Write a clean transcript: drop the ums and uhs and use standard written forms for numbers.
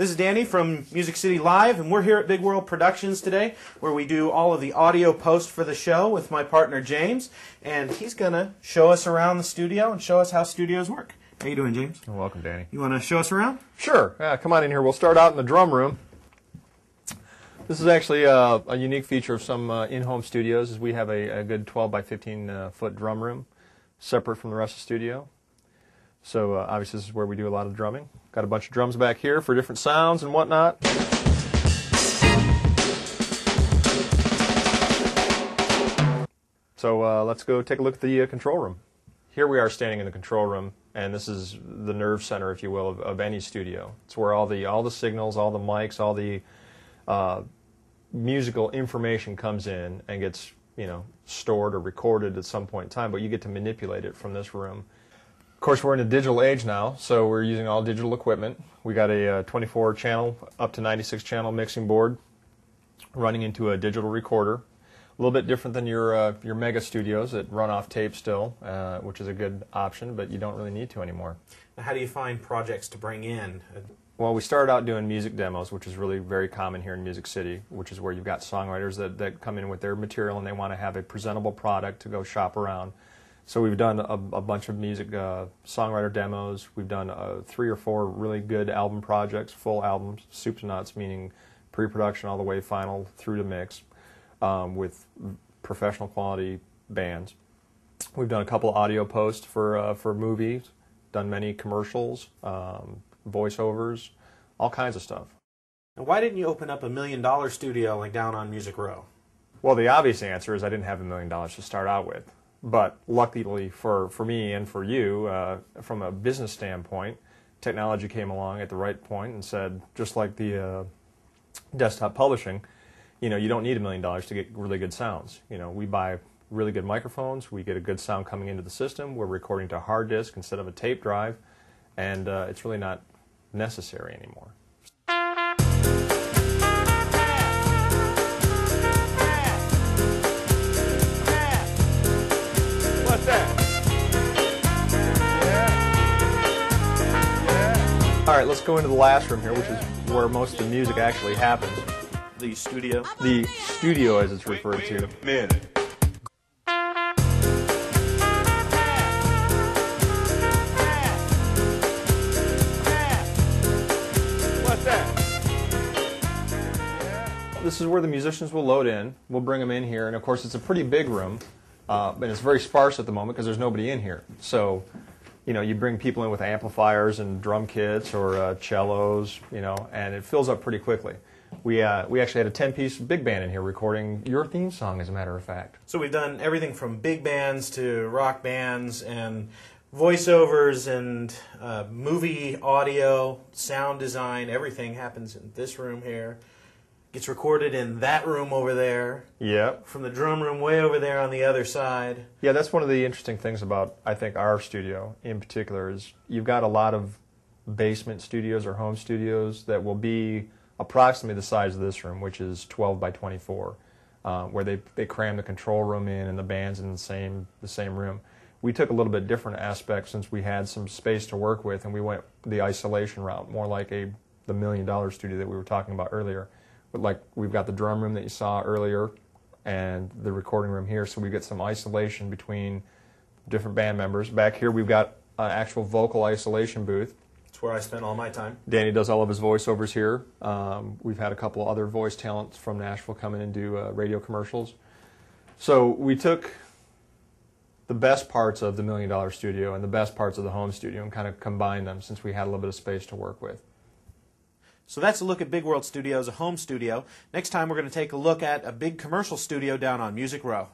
This is Danny from Music City Live, and we're here at Big World Productions today, where we do all of the audio post for the show with my partner James, and he's going to show us around the studio and show us how studios work. How you doing, James? Well, welcome, Danny. You want to show us around? Sure. Come on in here. We'll start out in the drum room. This is actually a unique feature of some in-home studios, is we have a good 12 by 15 foot drum room, separate from the rest of the studio. So obviously this is where we do a lot of drumming. Got a bunch of drums back here for different sounds and whatnot. So let's go take a look at the control room. Here we are standing in the control room, and this is the nerve center, if you will, of any studio. It's where all the signals, all the mics, all the musical information comes in and gets, stored or recorded at some point in time, but you get to manipulate it from this room. Of course, we're in a digital age now, so we're using all digital equipment. We got a 24 channel up to 96 channel mixing board running into a digital recorder. A little bit different than your mega studios that run off tape still, which is a good option, but you don't really need to anymore. Now, how do you find projects to bring in? Well, we started out doing music demos, which is really very common here in Music City, which is where you've got songwriters that come in with their material and they want to have a presentable product to go shop around. So we've done a bunch of music songwriter demos. We've done 3 or 4 really good album projects, full albums, soup to nuts, meaning pre-production all the way final through to mix, with professional quality bands. We've done a couple audio posts for movies, done many commercials, voiceovers, all kinds of stuff. And why didn't you open up $1 million studio like down on Music Row? Well, the obvious answer is I didn't have $1 million to start out with. But luckily for me and for you, from a business standpoint, technology came along at the right point and said, just like the desktop publishing, you don't need $1 million to get really good sounds. We buy really good microphones, we get a good sound coming into the system, we're recording to a hard disk instead of a tape drive, and it's really not necessary anymore. What's that? Yeah. All right, let's go into the last room here, which is where most of the music actually happens. The studio? The studio, as it's referred to. Wait a minute. What's that? This is where the musicians will load in. We'll bring them in here, and of course it's a pretty big room. And it's very sparse at the moment because there's nobody in here. So, you bring people in with amplifiers and drum kits or cellos, and it fills up pretty quickly. We actually had a 10-piece big band in here recording your theme song, as a matter of fact. So we've done everything from big bands to rock bands and voiceovers and movie audio, sound design. Everything happens in this room here. Gets recorded in that room over there. Yep. From the drum room way over there on the other side. Yeah, that's one of the interesting things about, I think, our studio in particular, is you've got a lot of basement studios or home studios that will be approximately the size of this room, which is 12 by 24, where they cram the control room in and the band's in the same room. We took a little bit different aspect since we had some space to work with, and we went the isolation route, more like the $1 million studio that we were talking about earlier. But like, we've got the drum room that you saw earlier and the recording room here, so we get some isolation between different band members. Back here we've got an actual vocal isolation booth. It's where I spend all my time. Danny does all of his voiceovers here. We've had a couple other voice talents from Nashville come in and do radio commercials. So we took the best parts of the $1 million studio and the best parts of the home studio and kind of combined them, since we had a little bit of space to work with. So that's a look at Big World Studios, a home studio. Next time we're going to take a look at a big commercial studio down on Music Row.